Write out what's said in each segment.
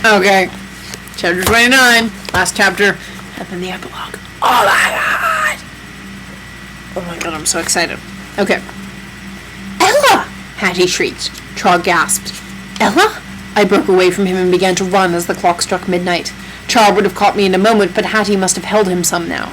Okay. Chapter 29. Last chapter. And then the epilogue. Oh my god! Oh my god, I'm so excited. Okay. Ella! Hattie shrieked. Char gasped. Ella? I broke away from him and began to run as the clock struck midnight. Char would have caught me in a moment, but Hattie must have held him somehow.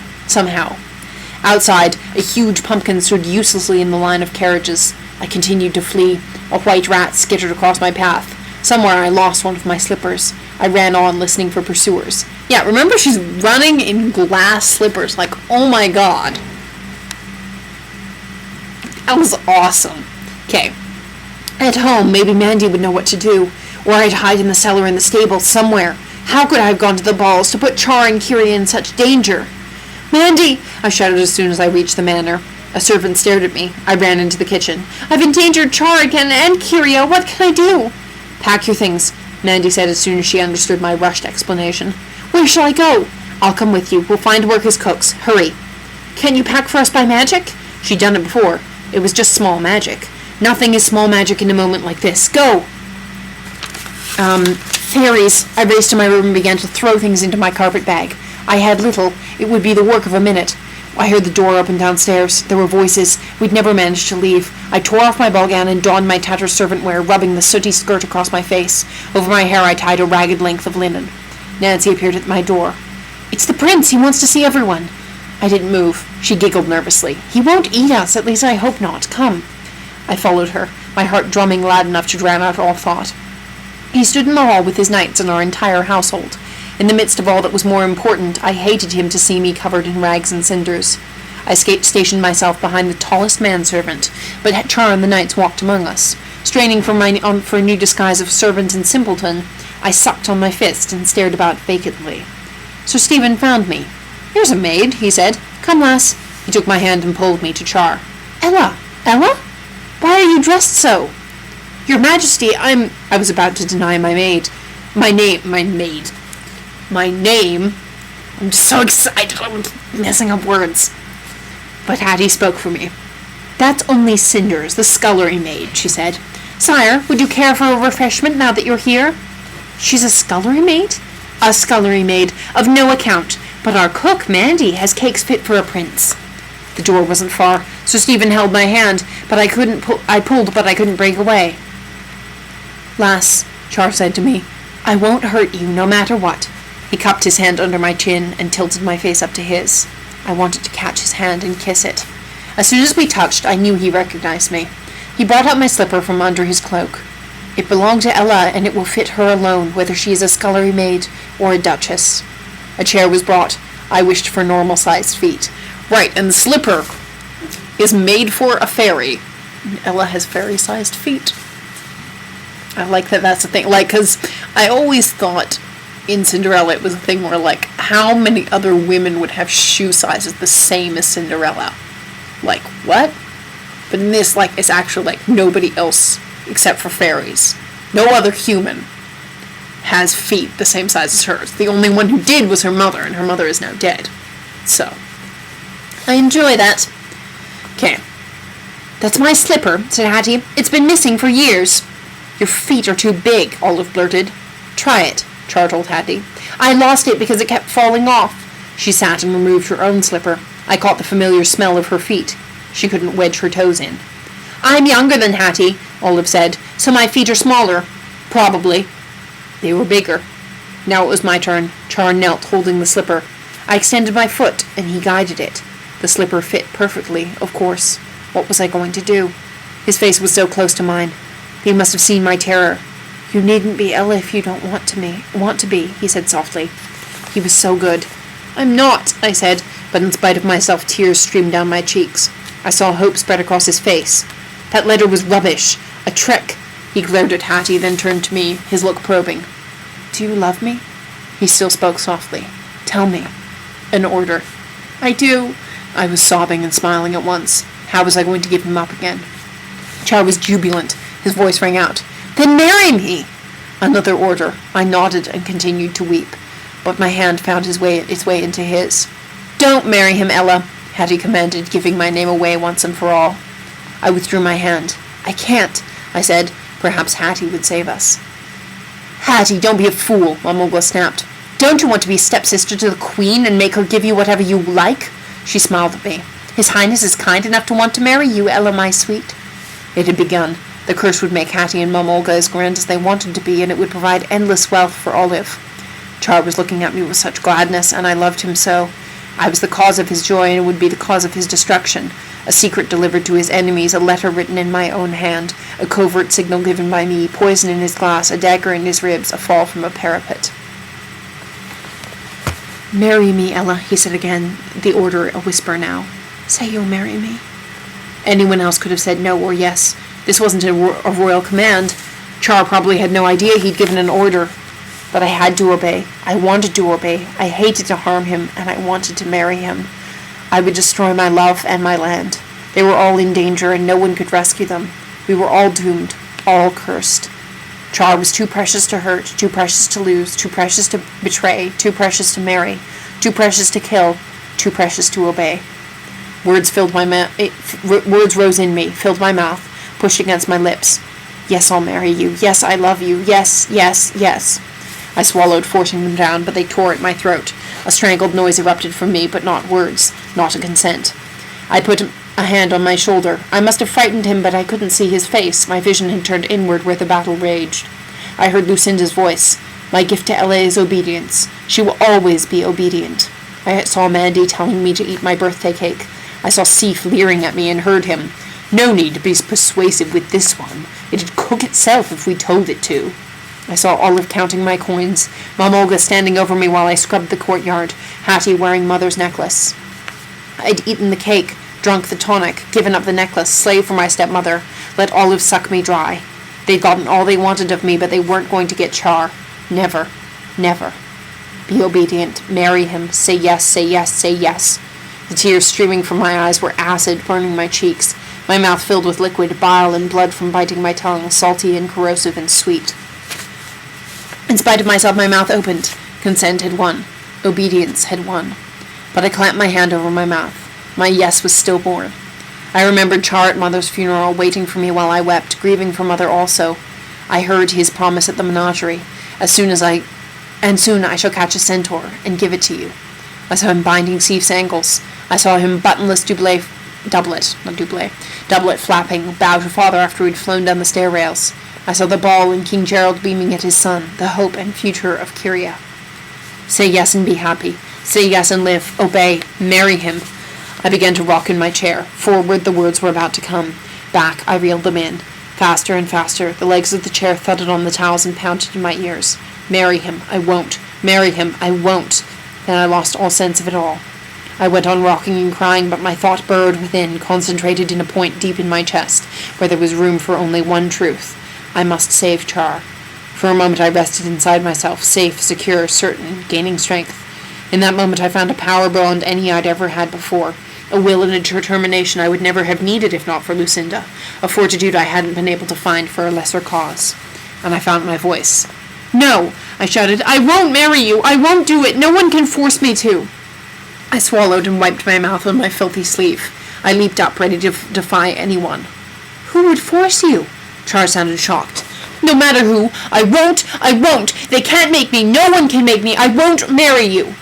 Outside, a huge pumpkin stood uselessly in the line of carriages. I continued to flee. A white rat skittered across my path. Somewhere I lost one of my slippers. I ran on, listening for pursuers. Yeah, remember, she's running in glass slippers. Like, oh my god. That was awesome. Okay. At home, maybe Mandy would know what to do. Or I'd hide in the cellar in the stable somewhere. How could I have gone to the balls to put Char and Kyria in such danger? Mandy! I shouted as soon as I reached the manor. A servant stared at me. I ran into the kitchen. I've endangered Char again and Kyria. What can I do? Pack your things, Mandy said as soon as she understood my rushed explanation. Where shall I go? I'll come with you. We'll find work as cooks. Hurry. Can you pack for us by magic? She'd done it before. It was just small magic. Nothing is small magic in a moment like this. Go! Fairies. I raced to my room and began to throw things into my carpet bag. I had little. It would be the work of a minute. I heard the door open downstairs. There were voices. We'd never managed to leave. I tore off my ball gown and donned my tattered servant wear, rubbing the sooty skirt across my face. Over my hair I tied a ragged length of linen. Nancy appeared at my door. It's the prince. He wants to see everyone. I didn't move. She giggled nervously. He won't eat us. At least I hope not. Come. I followed her, my heart drumming loud enough to drown out all thought. He stood in the hall with his knights and our entire household. In the midst of all that was more important, I hated him to see me covered in rags and cinders. I stationed myself behind the tallest manservant, but Char and the knights walked among us. Straining for a new disguise of servant and simpleton, I sucked on my fist and stared about vacantly. Sir Stephen found me. Here's a maid, he said. Come, lass. He took my hand and pulled me to Char. Ella? Ella? Why are you dressed so? Your Majesty, I was about to deny my name. I'm just so excited. I'm messing up words. But Hattie spoke for me. That's only Cinders, the scullery maid, she said. Sire, would you care for a refreshment now that you're here? She's a scullery maid? A scullery maid, of no account. But our cook, Mandy, has cakes fit for a prince. The door wasn't far. Sir Stephen held my hand, but I pulled, but I couldn't break away. Lass, Char said to me, I won't hurt you, no matter what. He cupped his hand under my chin and tilted my face up to his. I wanted to catch his hand and kiss it. As soon as we touched, I knew he recognized me. He brought out my slipper from under his cloak. It belonged to Ella, and it will fit her alone, whether she is a scullery maid or a duchess. A chair was brought. I wished for normal-sized feet. Right, and the slipper is made for a fairy. And Ella has fairy-sized feet. I like that that's a thing. Like, because I always thought in Cinderella it was a thing where, like, how many other women would have shoe sizes the same as Cinderella? Like, what? But in this, like, it's actually, like, nobody else except for fairies. No other human has feet the same size as hers. The only one who did was her mother, and her mother is now dead. So, I enjoy that. Okay. That's my slipper, said Hattie. It's been missing for years. Your feet are too big, Olive blurted. Try it, Char told Hattie. I lost it because it kept falling off. She sat and removed her own slipper. I caught the familiar smell of her feet. She couldn't wedge her toes in. I'm younger than Hattie, Olive said, so my feet are smaller. Probably. They were bigger. Now it was my turn. Char knelt, holding the slipper. I extended my foot, and he guided it. The slipper fit perfectly, of course. What was I going to do? His face was so close to mine. He must have seen my terror. You needn't be Ella if you don't want to be, he said softly. He was so good. I'm not, I said, but in spite of myself, tears streamed down my cheeks. I saw hope spread across his face. That letter was rubbish. A trick. He glared at Hattie, then turned to me, his look probing. Do you love me? He still spoke softly. Tell me. An order. I do. I was sobbing and smiling at once. How was I going to give him up again? Char was jubilant. His voice rang out. Then marry me! Another order. I nodded and continued to weep, but my hand found its way into his. Don't marry him, Ella, Hattie commanded, giving my name away once and for all. I withdrew my hand. I can't, I said. Perhaps Hattie would save us. Hattie, don't be a fool, Mamolga snapped. Don't you want to be stepsister to the Queen and make her give you whatever you like? She smiled at me. His Highness is kind enough to want to marry you, Ella, my sweet. It had begun. The curse would make Hattie and Mamolga as grand as they wanted to be, and it would provide endless wealth for Olive. Char was looking at me with such gladness, and I loved him so. I was the cause of his joy, and it would be the cause of his destruction. A secret delivered to his enemies, a letter written in my own hand, a covert signal given by me, poison in his glass, a dagger in his ribs, a fall from a parapet. Marry me, Ella, he said again, the order a whisper now. Say you'll marry me. Anyone else could have said no or yes. This wasn't a royal command. Char probably had no idea he'd given an order. But I had to obey. I wanted to obey. I hated to harm him, and I wanted to marry him. I would destroy my love and my land. They were all in danger, and no one could rescue them. We were all doomed, all cursed. Char was too precious to hurt, too precious to lose, too precious to betray, too precious to marry, too precious to kill, too precious to obey. Words rose in me, filled my mouth, pushed against my lips. Yes, I'll marry you. Yes, I love you. Yes, yes, yes. I swallowed, forcing them down, but they tore at my throat. A strangled noise erupted from me, but not words, not a consent. I put a hand on my shoulder. I must have frightened him, but I couldn't see his face. My vision had turned inward where the battle raged. I heard Lucinda's voice. My gift to Ella is obedience. She will always be obedient. I saw Mandy telling me to eat my birthday cake. I saw Seif leering at me and heard him. No need to be persuasive with this one. It'd cook itself if we told it to. I saw Olive counting my coins, Mamolga standing over me while I scrubbed the courtyard, Hattie wearing Mother's necklace. I'd eaten the cake, drunk the tonic, given up the necklace, slaved for my stepmother, let Olive suck me dry. They'd gotten all they wanted of me, but they weren't going to get Char. Never. Never. Be obedient. Marry him. Say yes, say yes, say yes. The tears streaming from my eyes were acid, burning my cheeks, my mouth filled with liquid, bile and blood from biting my tongue, salty and corrosive and sweet. In spite of myself, my mouth opened. Consent had won. Obedience had won. But I clamped my hand over my mouth. My yes was stillborn. I remembered Char at Mother's funeral, waiting for me while I wept, grieving for Mother also. I heard his promise at the menagerie. Soon I shall catch a centaur and give it to you. I saw him binding Seif's ankles. I saw him buttonless doublet flapping, bow to Father after we'd flown down the stair rails. I saw the ball and King Gerald beaming at his son, the hope and future of Kyria. Say yes and be happy. Say yes and live. Obey. Marry him. I began to rock in my chair. Forward the words were about to come. Back I reeled them in. Faster and faster. The legs of the chair thudded on the towels and pounded in my ears. Marry him. I won't. Marry him. I won't. Then I lost all sense of it all. I went on rocking and crying, but my thought burrowed within, concentrated in a point deep in my chest, where there was room for only one truth. I must save Char. For a moment I rested inside myself, safe, secure, certain, gaining strength. In that moment I found a power beyond any I'd ever had before, a will and a determination I would never have needed if not for Lucinda, a fortitude I hadn't been able to find for a lesser cause. And I found my voice. No, I shouted, I won't marry you. I won't do it. No one can force me to. I swallowed and wiped my mouth on my filthy sleeve. I leaped up, ready to defy anyone. Who would force you? Char sounded shocked. No matter who. I won't. I won't. They can't make me. No one can make me. I won't marry you.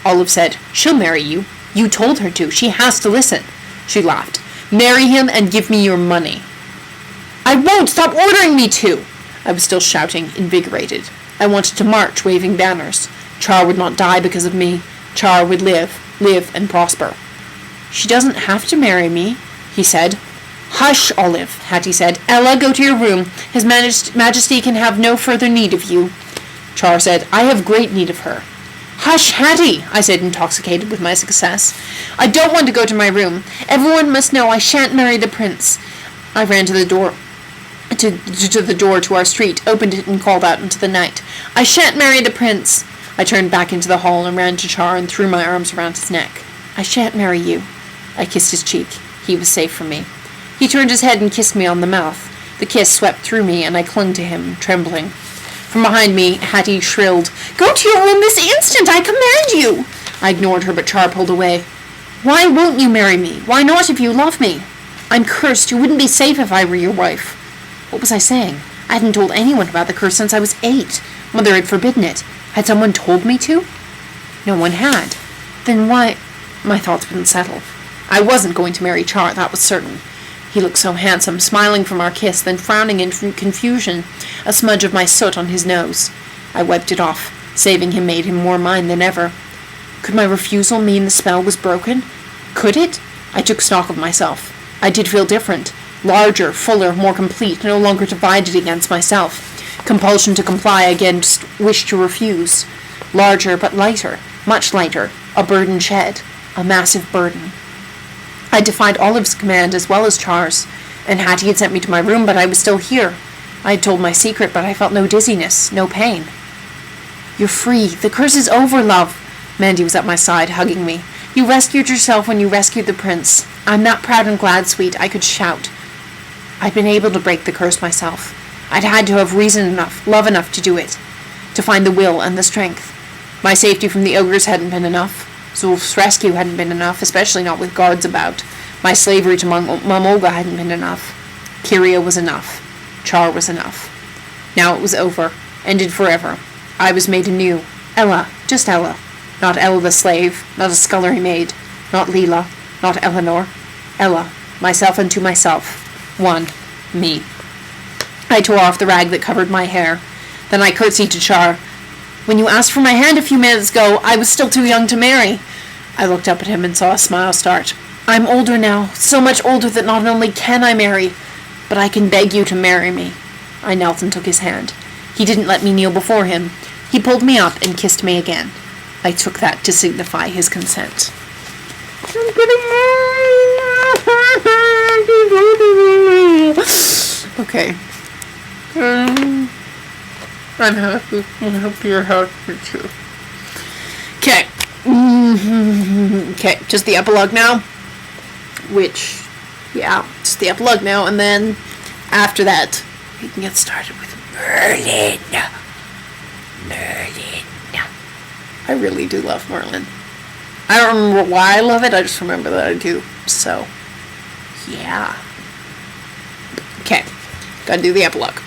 Olive said, She'll marry you. You told her to. She has to listen. She laughed. Marry him and give me your money. I won't. Stop ordering me to. I was still shouting, invigorated. I wanted to march, waving banners. Char would not die because of me. Char would live and prosper. She doesn't have to marry me, he said. Hush, Olive, Hattie said. Ella, go to your room. His Majesty can have no further need of you. Char said, I have great need of her. Hush, Hattie, I said, intoxicated with my success. I don't want to go to my room. Everyone must know I shan't marry the prince. I ran to the door to our street, opened it and called out into the night. I shan't marry the prince. I turned back into the hall and ran to Char and threw my arms around his neck. I shan't marry you. I kissed his cheek. He was safe from me. He turned his head and kissed me on the mouth. The kiss swept through me, and I clung to him, trembling. From behind me, Hattie shrilled, Go to your room this instant! I command you! I ignored her, but Char pulled away. Why won't you marry me? Why not if you love me? I'm cursed. You wouldn't be safe if I were your wife. What was I saying? I hadn't told anyone about the curse since I was 8. Mother had forbidden it. Had someone told me to? No one had. Then why... My thoughts wouldn't settle. I wasn't going to marry Char, that was certain. He looked so handsome, smiling from our kiss, then frowning in confusion, a smudge of my soot on his nose. I wiped it off. Saving him made him more mine than ever. Could my refusal mean the spell was broken? Could it? I took stock of myself. I did feel different. Larger, fuller, more complete, no longer divided against myself. Compulsion to comply against wish to refuse. Larger but lighter, much lighter, a burden shed, a massive burden. I defied Olive's command as well as Char's, and Hattie had sent me to my room, but I was still here. I had told my secret, but I felt no dizziness, no pain. You're free. The curse is over, love. Mandy was at my side, hugging me. You rescued yourself when you rescued the prince. I'm that proud and glad, sweet, I could shout. I'd been able to break the curse myself. I'd had to have reason enough, love enough to do it, to find the will and the strength. My safety from the ogres hadn't been enough. Zulf's rescue hadn't been enough, especially not with guards about. My slavery to Mum Olga hadn't been enough. Kyria was enough. Char was enough. Now it was over, ended forever. I was made anew. Ella, just Ella. Not Ella the slave, not a scullery maid, not Leela, not Eleanor. Ella, myself unto myself. One, me. I tore off the rag that covered my hair. Then I curtsied to Char. When you asked for my hand a few minutes ago, I was still too young to marry. I looked up at him and saw a smile start. I'm older now, so much older that not only can I marry, but I can beg you to marry me. I knelt and took his hand. He didn't let me kneel before him. He pulled me up and kissed me again. I took that to signify his consent. I'm getting married. Okay. I'm happy. I hope you're happy too. Okay. Okay, just the epilogue now. Which, yeah, just the epilogue now. And then, after that, we can get started with Merlin. I really do love Merlin. I don't remember why I love it, I just remember that I do. So, yeah. Okay, gotta do the epilogue.